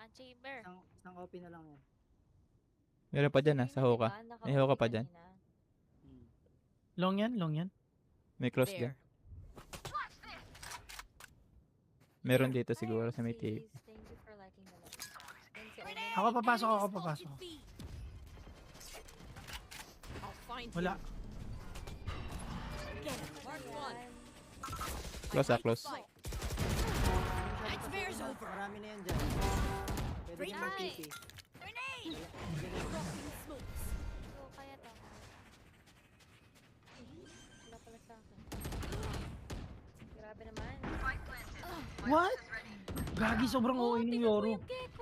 ang chamber. Isang OP na lang yan. Meron pa dyan sa Hoka. May Hoka pa dyan. Hmm. Long yan. May cross dyan. Meron dito siguro sa may TV. Thank you for liking the live. Thank you. Ako papasok. Wala. Close. Marami na yan dyan. Pwede din mag-TP. So, kaya to. Wala pala sa akin. Grabe naman. What? Gagi, sobrang OA ng Yoro. Get